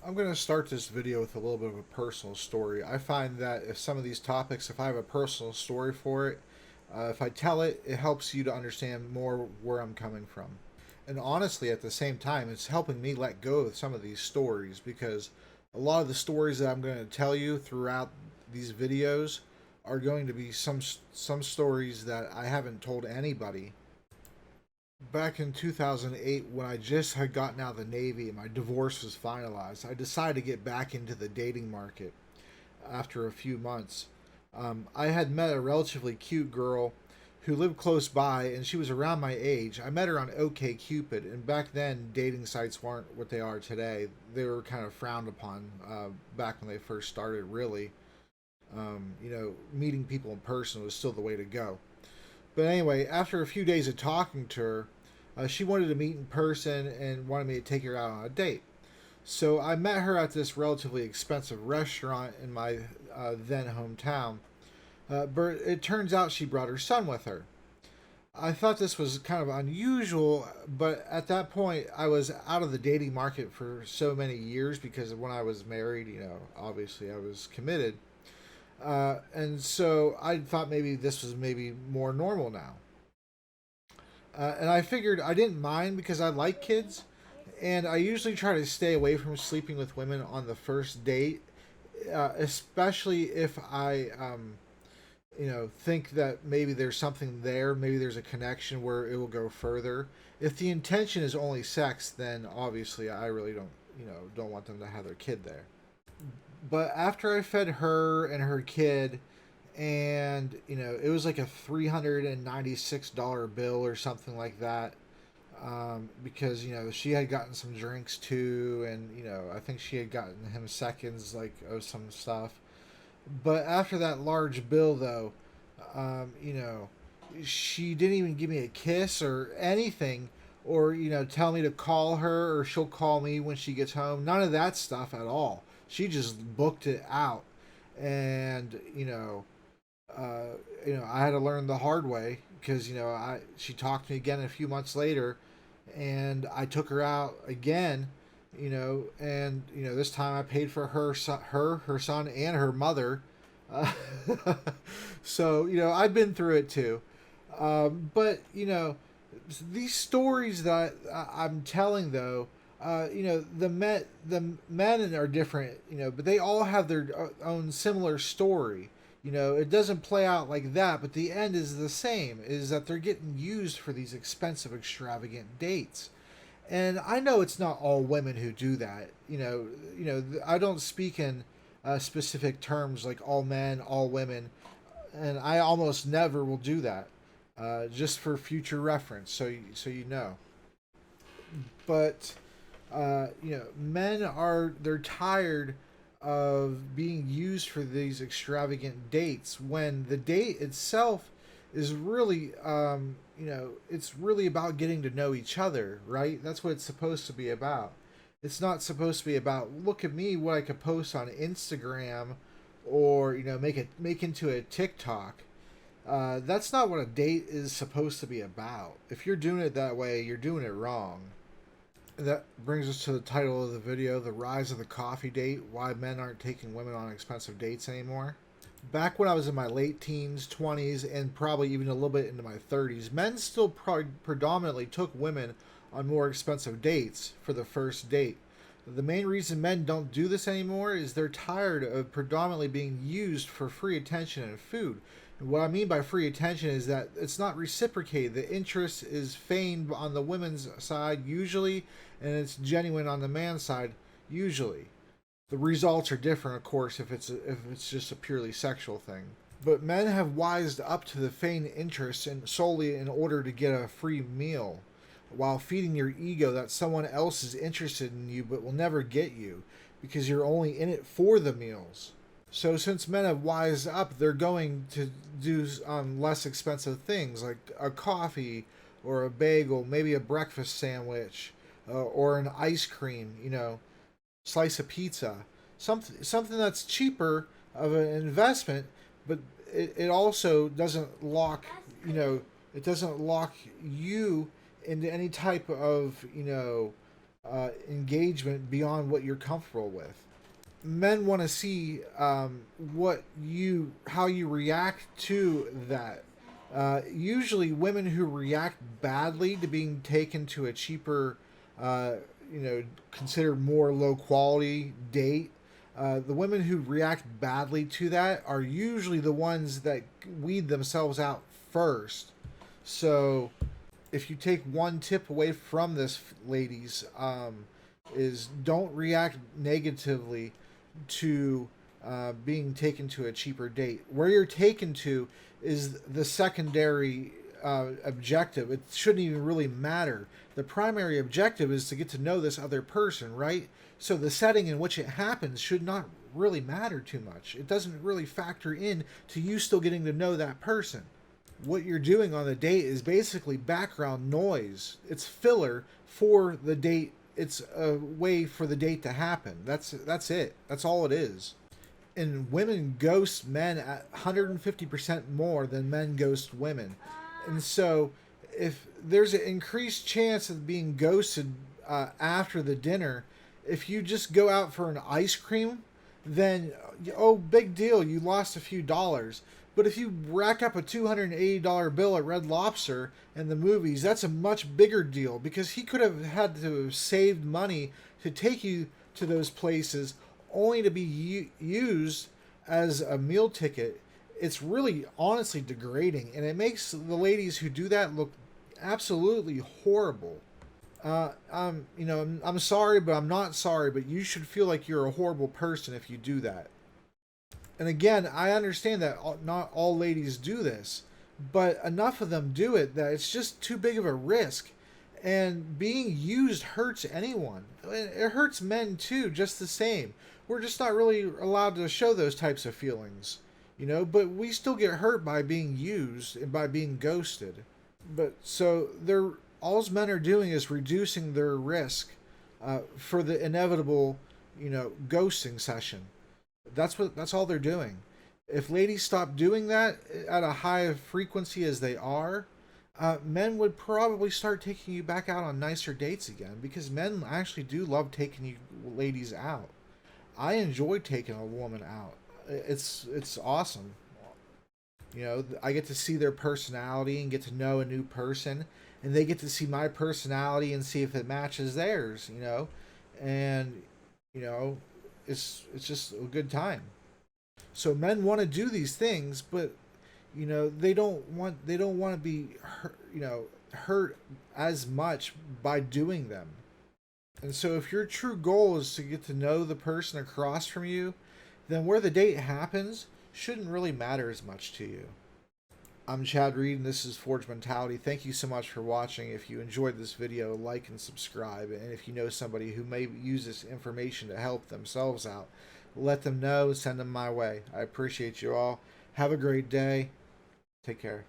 I'm going to start this video with a little bit of a personal story. I find that if some of these topics, if I have a personal story for it, if I tell it, it helps you to understand more where I'm coming from. And honestly, at the same time, it's helping me let go of some of these stories because a lot of the stories that I'm going to tell you throughout these videos are going to be some stories that I haven't told anybody. Back in 2008, when I just had gotten out of the Navy and my divorce was finalized, I decided to get back into the dating market after a few months. I had met a relatively cute girl who lived close by, and she was around my age. I met her on OkCupid, and back then, dating sites weren't what they are today. They were kind of frowned upon back when they first started, really. Meeting people in person was still the way to go. But anyway, after a few days of talking to her, she wanted to meet in person and wanted me to take her out on a date. So I met her at this relatively expensive restaurant in my then hometown. But it turns out she brought her son with her. I thought this was kind of unusual, but at that point, I was out of the dating market for so many years because when I was married, obviously I was committed. And so I thought maybe this was maybe more normal now. And I figured I didn't mind because I like kids, and I usually try to stay away from sleeping with women on the first date, especially if I think that maybe there's something there, maybe there's a connection where it will go further. If the intention is only sex, then obviously I really don't want them to have their kid there. But after I fed her and her kid, and it was like a $396 bill or something like that, because she had gotten some drinks too, and I think she had gotten him seconds like of some stuff. But after that large bill, though, um, you know, she didn't even give me a kiss or anything, or tell me to call her, or she'll call me when she gets home. None of that stuff at all. She just booked it out, and I had to learn the hard way because I she talked to me again a few months later, and I took her out again, and this time I paid for her son, and her mother. Uh, so I've been through it too, but these stories that I'm telling though. The men are different, but they all have their own similar story. It doesn't play out like that, but the end is the same, is that they're getting used for these expensive, extravagant dates. And I know it's not all women who do that. I don't speak in specific terms like all men, all women, and I almost never will do that, just for future reference, so you know. But men they're tired of being used for these extravagant dates when the date itself is really it's really about getting to know each other, right? That's what it's supposed to be about. It's not supposed to be about look at me what I could post on Instagram, or make into a TikTok. That's not what a date is supposed to be about. If you're doing it that way, you're doing it wrong. That brings us to the title of the video, The Rise of the Coffee Date, Why Men Aren't Taking Women on Expensive Dates Anymore. Back when I was in my late teens, 20s, and probably even a little bit into my 30s, men still predominantly took women on more expensive dates for the first date. The main reason men don't do this anymore is they're tired of predominantly being used for free attention and food. And what I mean by free attention is that it's not reciprocated. The interest is feigned on the women's side usually, and it's genuine on the man's side usually. The results are different, of course, if it's just a purely sexual thing. But men have wised up to the feigned interest and solely in order to get a free meal, while feeding your ego that someone else is interested in you but will never get you because you're only in it for the meals. So since men have wised up, they're going to do less expensive things like a coffee or a bagel, maybe a breakfast sandwich, or an ice cream. Slice of pizza, something that's cheaper of an investment, but it also doesn't lock it doesn't lock you into any type of engagement beyond what you're comfortable with. Men want to see how you react to that. Usually, women who react badly to being taken to a cheaper, uh, considered more low quality date. The women who react badly to that are usually the ones that weed themselves out first. So, if you take one tip away from this, ladies, is don't react negatively to being taken to a cheaper date. Where you're taken to is the secondary objective. It shouldn't even really matter. The primary objective is to get to know this other person, right? So the setting in which it happens should not really matter too much. It doesn't really factor in to you still getting to know that person. What you're doing on the date is basically background noise. It's filler for the date. It's a way for the date to happen. That's it. That's all it is. And women ghost men at 150% more than men ghost women. And so if there's an increased chance of being ghosted after the dinner, if you just go out for an ice cream, then oh, big deal, you lost a few dollars. But if you rack up a $280 bill at Red Lobster and the movies, that's a much bigger deal because he could have had to have saved money to take you to those places only to be used as a meal ticket. It's really honestly degrading, and it makes the ladies who do that look absolutely horrible. I'm sorry, but I'm not sorry, but you should feel like you're a horrible person if you do that. And again, I understand that not all ladies do this, but enough of them do it that it's just too big of a risk. And being used hurts anyone. It hurts men too, just the same. We're just not really allowed to show those types of feelings, but we still get hurt by being used and by being ghosted. But so they're all men are doing is reducing their risk for the inevitable, ghosting session. That's all they're doing. If ladies stop doing that at a high frequency as they are, men would probably start taking you back out on nicer dates again because men actually do love taking you ladies out. I enjoy taking a woman out. It's awesome. I get to see their personality and get to know a new person, and they get to see my personality and see if it matches theirs. And you know it's just a good time. So men want to do these things, but they don't want to be hurt, hurt as much by doing them. And so if your true goal is to get to know the person across from you, then where the date happens shouldn't really matter as much to you. I'm Chad Reed, and this is Forge Mentality. Thank you so much for watching. If you enjoyed this video, like and subscribe. And if you know somebody who may use this information to help themselves out, let them know, send them my way. I appreciate you all. Have a great day. Take care.